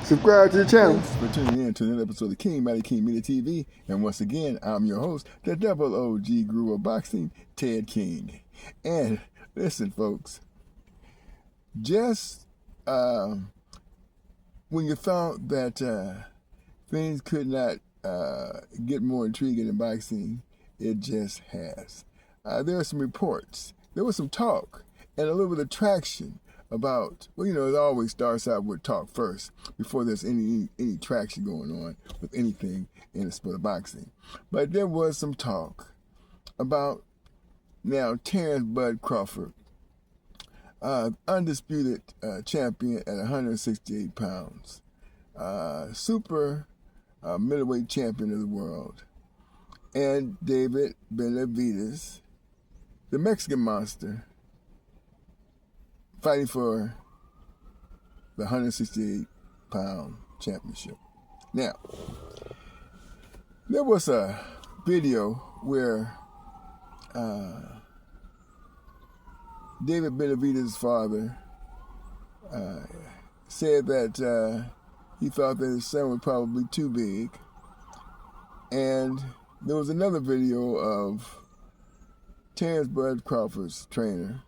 Subscribe to the channel. Thanks for tuning in to another episode of King Mighty King Media TV. And once again, I'm your host, the double OG guru of boxing, Ted King. And listen, folks, just when you thought that things could not get more intriguing in boxing, it just has. There are some reports, there was some talk, and a little bit of traction about, well, it always starts out with talk first before there's any traction going on with anything in the sport of boxing. But there was some talk about now Terence Bud Crawford, undisputed champion at 168 pounds, super middleweight champion of the world, and David Benavidez, the Mexican monster, fighting for the 168-pound championship. Now, there was a video where David Benavidez's father said that he thought that his son was probably too big. And there was another video of Terence Bud Crawford's trainer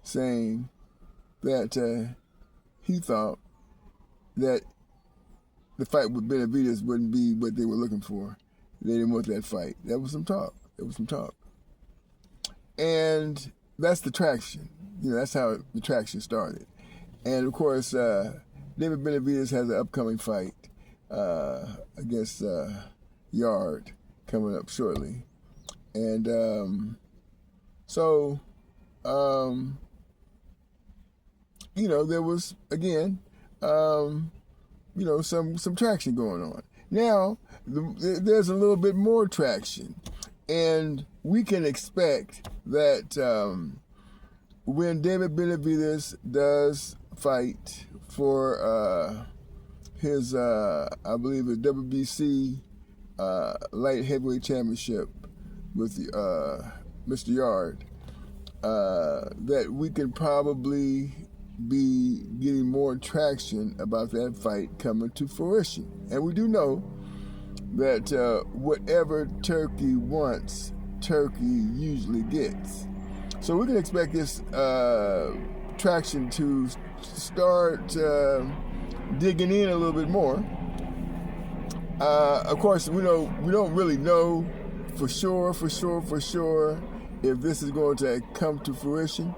saying that he thought that the fight with Benavidez wouldn't be what they were looking for. They didn't want that fight. There was some talk. And that's the traction. That's how the traction started. And of course, David Benavidez has an upcoming fight against Yard coming up shortly. And there was, again, some traction going on. Now, there's a little bit more traction. And we can expect that when David Benavidez does fight for his, I believe, his WBC light heavyweight championship with Mr. Yard, that we can probably be getting more traction about that fight coming to fruition. And we do know that whatever Turkey wants, Turkey usually gets. So we can expect this traction to start digging in a little bit more. Of course, we don't really know for sure if this is going to come to fruition.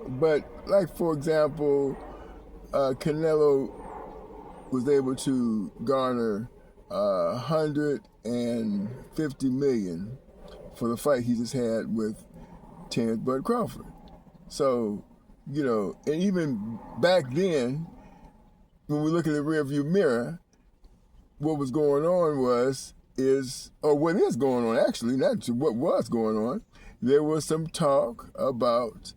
But like, for example, Canelo was able to garner $150 million for the fight he just had with Terence Bud Crawford. So, and even back then, when we look at the rearview mirror, what was going on what is going on actually, not what was going on. There was some talk about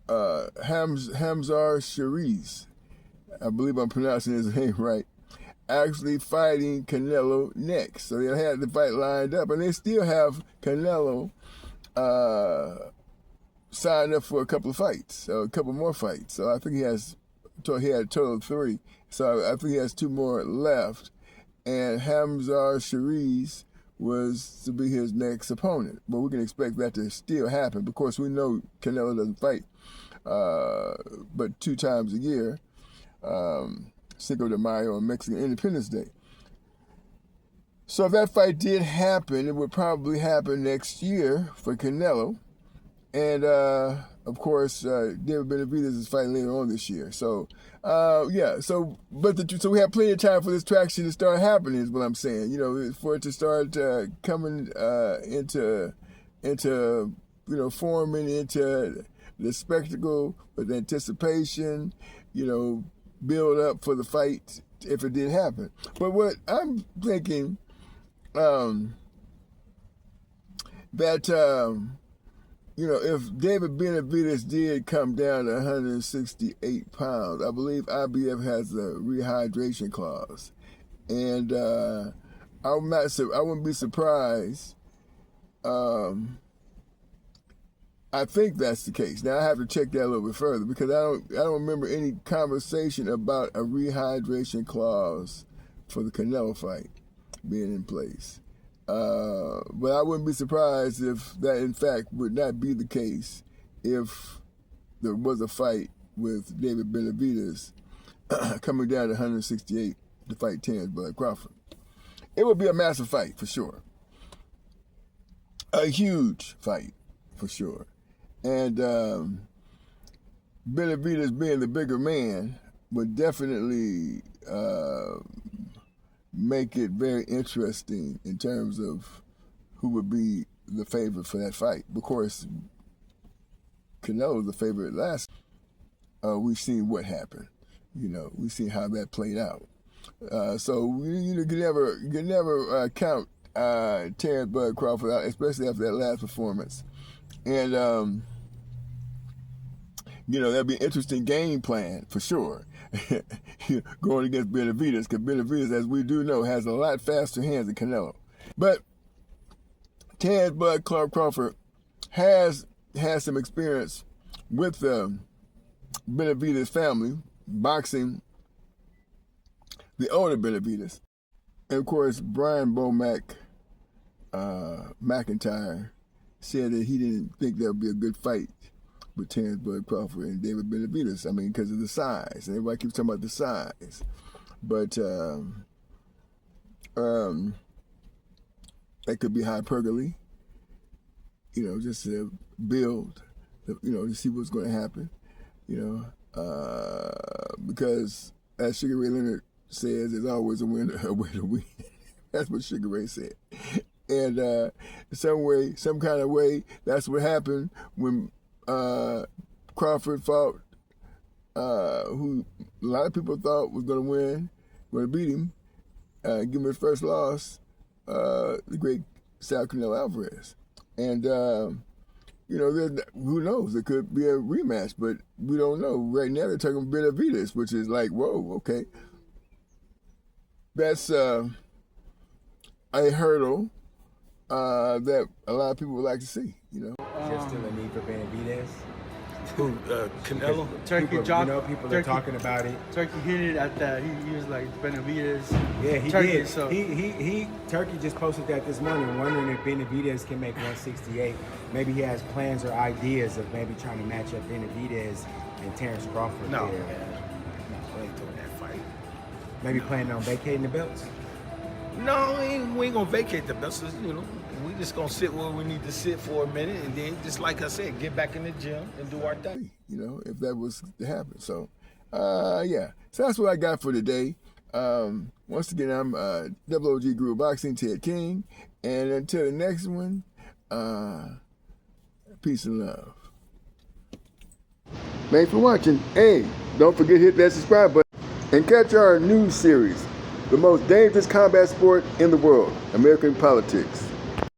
Hamzar Shariz, I believe I'm pronouncing his name right, actually fighting Canelo next. So they had the fight lined up, and they still have Canelo signed up for a couple more fights. So I think he had a total of 3. So I think he has 2 more left. And Hamzar Shariz was to be his next opponent. But we can expect that to still happen. Of course, we know Canelo doesn't fight but 2 times a year, Cinco de Mayo and Mexican Independence Day. So if that fight did happen, it would probably happen next year for Canelo. And of course, David Benavidez is fighting later on this year. So so we have plenty of time for this traction to start happening, is what I'm saying. For it to start coming into forming into the spectacle with anticipation, build up for the fight if it did happen. But what I'm thinking, that if David Benavidez did come down to 168 pounds, I believe IBF has a rehydration clause, and I wouldn't be surprised I think that's the case. Now I have to check that a little bit further because I don't remember any conversation about a rehydration clause for the Canelo fight being in place. But I wouldn't be surprised if that in fact would not be the case if there was a fight with David Benavidez coming down to 168 to fight Terence Bud Crawford. It would be a massive fight for sure. A huge fight for sure. And Benavidez being the bigger man would definitely make it very interesting in terms of who would be the favorite for that fight. Of course, Canelo was the favorite last. We've seen what happened. We've seen how that played out. So you can never count Terence Bud Crawford out, especially after that last performance. And that'd be an interesting game plan for sure. Going against Benavidez, because Benavidez, as we do know, has a lot faster hands than Canelo. But Terence Bud Crawford has some experience with the Benavidez family, boxing the older Benavidez. And of course, Brian McIntyre said that he didn't think that would be a good fight with Terence Bud Crawford and David Benavidez. I mean, because of the size. And everybody keeps talking about the size. But that could be hyperbole, just to build, to see what's going to happen, because as Sugar Ray Leonard says, there's always a way to win. That's what Sugar Ray said. And some kind of way, that's what happened when Crawford fought, who a lot of people thought was going to win, going to beat him, give him his first loss, the great Saul Canelo Alvarez. And, who knows? It could be a rematch, but we don't know. Right now they're talking Benavidez, which is like, whoa, okay. That's a hurdle that a lot of people would like to see, Is there still a need for Benavidez? Who, Canelo? Turkey people are talking about it. Turkey hit it at that. He was like Benavidez. Yeah, he Turkey, did. So. Turkey just posted that this morning, wondering if Benavidez can make 168. Maybe he has plans or ideas of maybe trying to match up Benavidez and Terence Crawford. No, there. man. No, we ain't doing that fight. Maybe planning on vacating the belts. No, we ain't gonna vacate the belts. We just gonna sit where we need to sit for a minute, and then, just like I said, get back in the gym and do our thing. If that was to happen. So, yeah. So that's what I got for today. Once again, I'm OG Guru Boxing, Ted King. And until the next one, peace and love. Thanks for watching. Hey, don't forget to hit that subscribe button and catch our new series, The Most Dangerous Combat Sport in the World, American Politics.